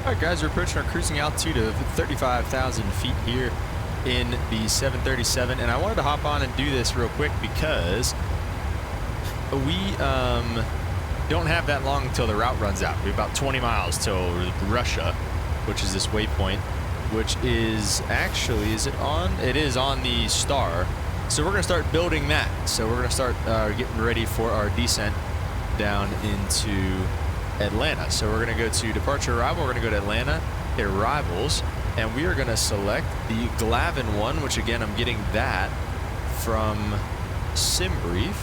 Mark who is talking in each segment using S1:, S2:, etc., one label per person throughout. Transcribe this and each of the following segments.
S1: Alright guys, we're approaching our cruising altitude of 35,000 feet here in the 737, and I wanted to hop on and do this real quick because we don't have that long until the route runs out. We have about 20 miles till Russia, which is this waypoint, which is actually, is it on? It is on the star. So we're going to start building that. So we're going to start getting ready for our descent down into Atlanta. So we're going to go to departure arrival. We're going to go to Atlanta, hit arrivals, and we are going to select the Glavin one, which again, I'm getting that from SimBrief,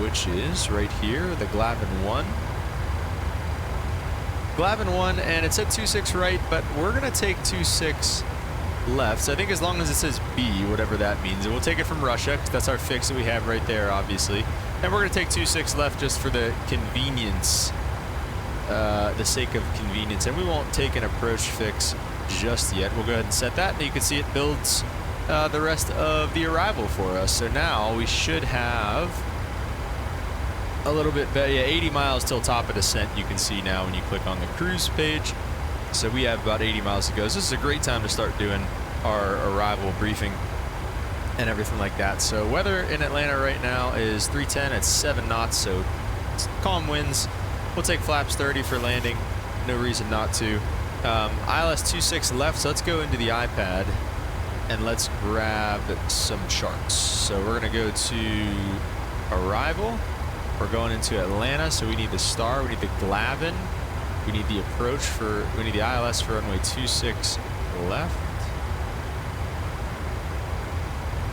S1: which is right here, the Glavin one. Glavin one, and it said 26 right, but we're going to take 26 left. So I think as long as it says B, whatever that means, and we'll take it from Russia, because that's our fix that we have right there, obviously. And we're going to take 26 left just for the convenience, the sake of convenience. And we won't take an approach fix just yet. We'll go ahead and set that, and you can see it builds the rest of the arrival for us. So now we should have a little bit better, yeah, 80 miles till top of descent, you can see now when you click on the cruise page. So we have about 80 miles to go. So this is a great time to start doing our arrival briefing and everything like that. So weather in Atlanta right now is 310, it's 7 knots, so it's calm winds. We'll take flaps 30 for landing, no reason not to. ILS 26 left, so let's go into the iPad and let's grab some charts. So we're gonna go to arrival. We're going into Atlanta, so we need the star, we need the Glavin, we need the approach for, we need the ILS for runway 26 left.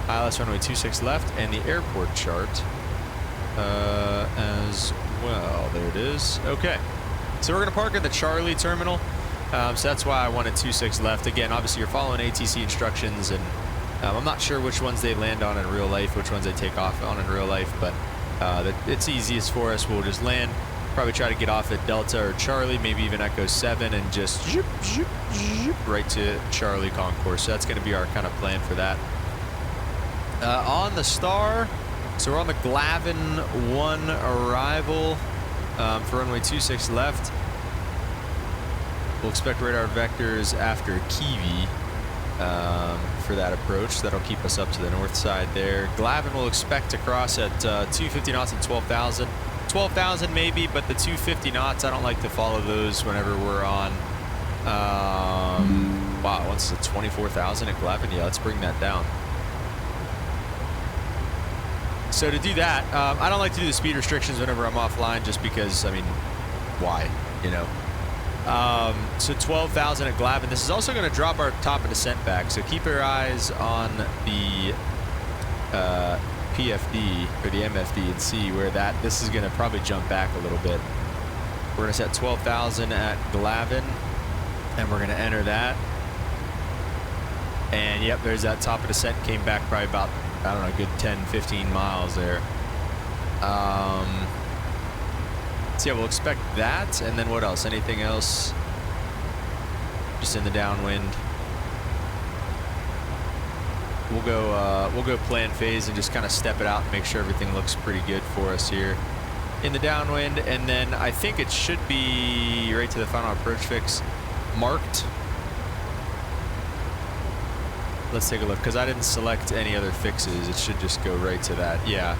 S1: ILS runway 26 left, and the airport chart as well. There it is. Okay, so we're gonna park at the Charlie terminal. So that's why I wanted 26 left. Again, obviously you're following ATC instructions, and I'm not sure which ones they land on in real life, which ones they take off on in real life, but it's easiest for us. We'll just land, probably try to get off at Delta or Charlie, maybe even Echo 7, and just zoop, zoop, zoop, right to Charlie Concourse. So that's gonna be our kind of plan for that. On the star, so we're on the Glavin 1 arrival for runway 26 left. We'll expect radar vectors after Kiwi for that approach. So that'll keep us up to the north side there. Glavin will expect to cross at 250 knots and 12,000. 12,000 maybe, but the 250 knots, I don't like to follow those whenever we're on. Wow, once it's 24,000 at Glavin, yeah, let's bring that down. So to do that, I don't like to do the speed restrictions whenever I'm offline, just because, I mean, why, you know? So 12,000 at Glavin. This is also going to drop our top of descent back, so keep your eyes on the PFD or the MFD and see where this is going to probably jump back a little bit. We're going to set 12,000 at Glavin, and we're going to enter that. And yep, there's that top of descent, came back probably about, I don't know, a good 10, 15 miles there. So yeah, we'll expect that, and then what else? Anything else? Just in the downwind. We'll go plan phase and just kind of step it out and make sure everything looks pretty good for us here in the downwind. And then I think it should be right to the final approach fix marked. Let's take a look, because I didn't select any other fixes. It should just go right to that. Yeah.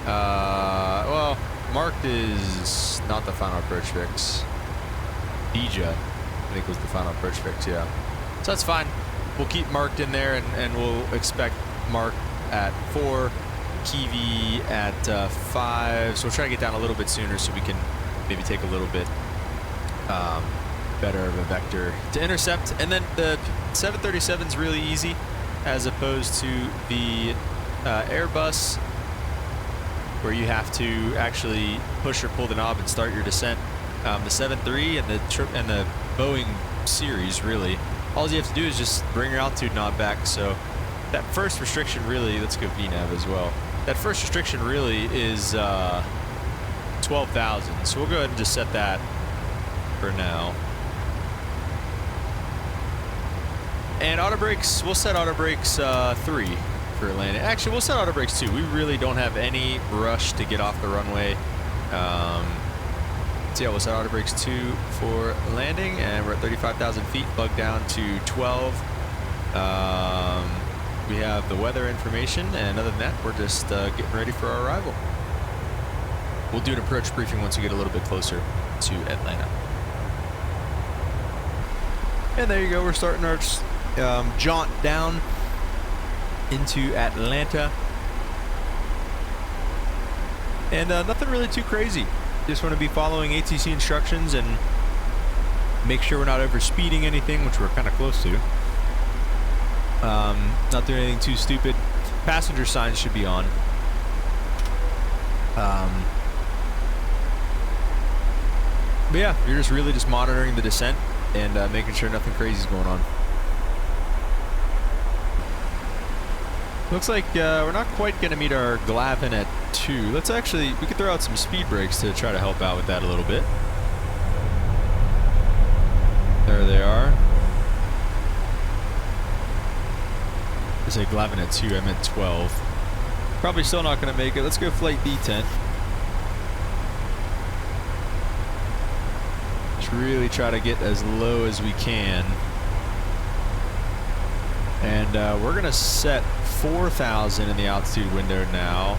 S1: Well, marked is not the final approach fix. Bija, I think, was the final approach fix, yeah. So that's fine. We'll keep marked in there, and we'll expect marked at 4, Kiwi at 5. So we'll try to get down a little bit sooner so we can maybe take a little bit better of a vector to intercept. And then the 737 is really easy as opposed to the Airbus, where you have to actually push or pull the knob and start your descent. The 7.3 and the Boeing series, really, all you have to do is just bring your altitude knob back. So that first restriction really, let's go VNAV as well. That first restriction really is 12,000. So we'll go ahead and just set that for now. And auto brakes, we'll set auto brakes 3 for landing. Actually, we'll set auto brakes 2. We really don't have any rush to get off the runway. So yeah, we'll set auto brakes 2 for landing, and we're at 35,000 feet, plugged down to 12. We have the weather information, and other than that, we're just getting ready for our arrival. We'll do an approach briefing once we get a little bit closer to Atlanta. And there you go, we're starting our jaunt down into Atlanta. And nothing really too crazy. Just want to be following ATC instructions and make sure we're not over speeding anything, which we're kind of close to. Not doing anything too stupid. Passenger signs should be on. But yeah, you're just really just monitoring the descent and making sure nothing crazy is going on. Looks like we're not quite going to meet our Glavin at 2. Let's actually, we could throw out some speed brakes to try to help out with that a little bit. There they are. I say Glavin at 2, I meant 12. Probably still not going to make it. Let's go flight D10. Just really try to get as low as we can. And we're going to set 4,000 in the altitude window now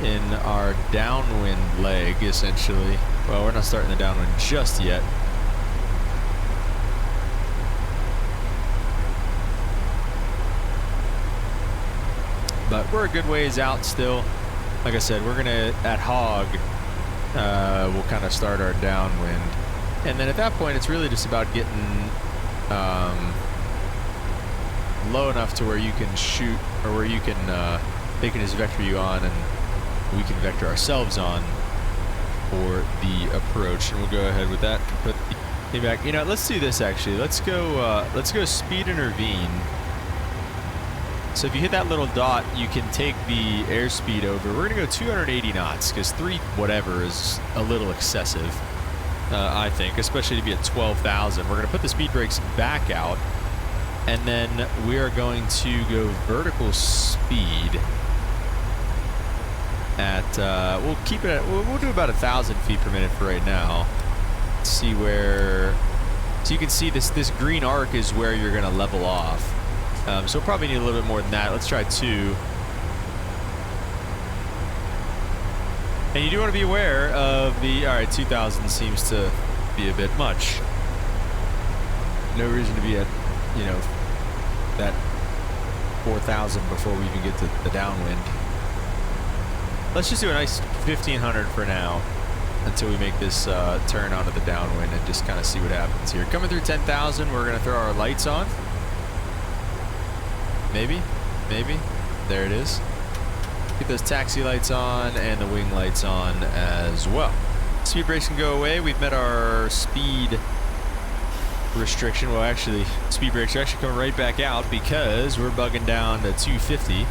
S1: in our downwind leg, essentially. Well, we're not starting the downwind just yet. But we're a good ways out still. Like I said, we're going to, at Hog, we'll kind of start our downwind. And then at that point, it's really just about getting low enough to where you can shoot, or where you can, they can just vector you on and we can vector ourselves on for the approach. And we'll go ahead with that. Put the back. You know, let's do this actually. Let's go speed and ravine. So if you hit that little dot, you can take the airspeed over. We're gonna go 280 knots because 3 whatever is a little excessive, I think, especially to be at 12,000. We're gonna put the speed brakes back out, and then we are going to go vertical speed at. We'll keep it at. We'll do about 1,000 feet per minute for right now. Let's see where. So you can see this green arc is where you're gonna level off. So we'll probably need a little bit more than that. Let's try 2. And you do want to be aware of the, all right, 2,000 seems to be a bit much. No reason to be at, you know, that 4,000 before we even get to the downwind. Let's just do a nice 1,500 for now until we make this turn onto the downwind and just kind of see what happens here. Coming through 10,000, we're going to throw our lights on. Maybe. There it is. Get those taxi lights on and the wing lights on as well. Speed brakes can go away. We've met our speed restriction. Well, actually, speed brakes are actually coming right back out because we're bugging down to 250.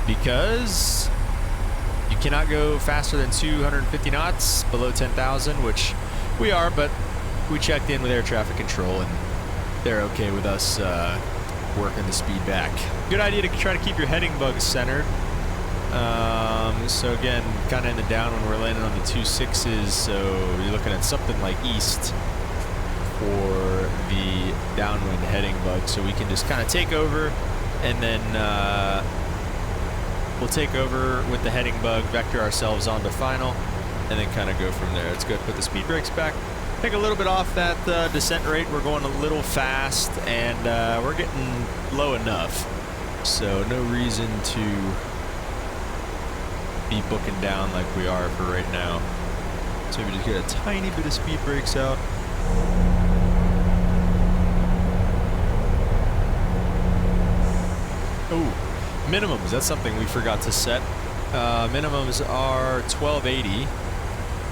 S1: Because you cannot go faster than 250 knots below 10,000, which we are, but we checked in with air traffic control and they're okay with us working the speed back. Good idea to try to keep your heading bugs centered. So again, kind of in the down when we're landing on the 2.6s, so you're looking at something like east for the downwind heading bug. So we can just kind of take over, and then we'll take over with the heading bug, vector ourselves onto final, and then kind of go from there. Let's go put the speed brakes back. Take a little bit off that descent rate. We're going a little fast, and we're getting low enough. So no reason to be booking down like we are for right now. So maybe just get a tiny bit of speed brakes out. Oh, minimums. That's something we forgot to set. Minimums are 1280.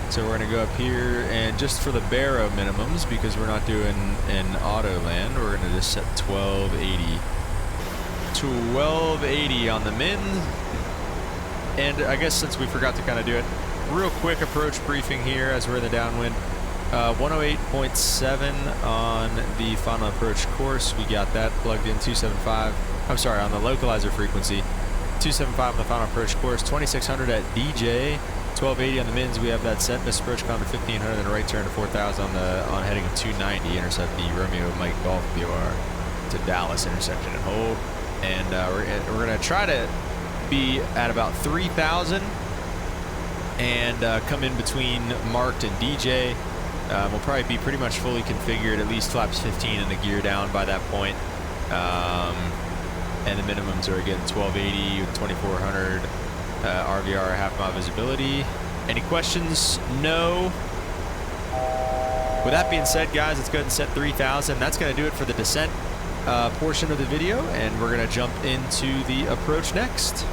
S1: So we're going to go up here, and just for the Barrow minimums, because we're not doing an auto land, we're going to just set 1280. 1280 on the min. And I guess since we forgot to kind of do it, real quick approach briefing here as we're in the downwind. 108.7 on the final approach course. We got that plugged in. 275. I'm sorry, on the localizer frequency. 275 on the final approach course. 2600 at DJ. 1280 on the mins, we have that set. Miss approach on to 1500, then a right turn to 4000 on heading of 290. Intercept the Romeo Mike Golf BOR to Dallas intersection and hold. And we're gonna try to be at about 3000 and come in between Marked and DJ. We'll probably be pretty much fully configured, at least flaps 15 and the gear down by that point. And the minimums are again 1280 with 2400 RVR half mile visibility. Any questions? No. With that being said, guys, let's go ahead and set 3000. That's going to do it for the descent portion of the video, and we're going to jump into the approach next.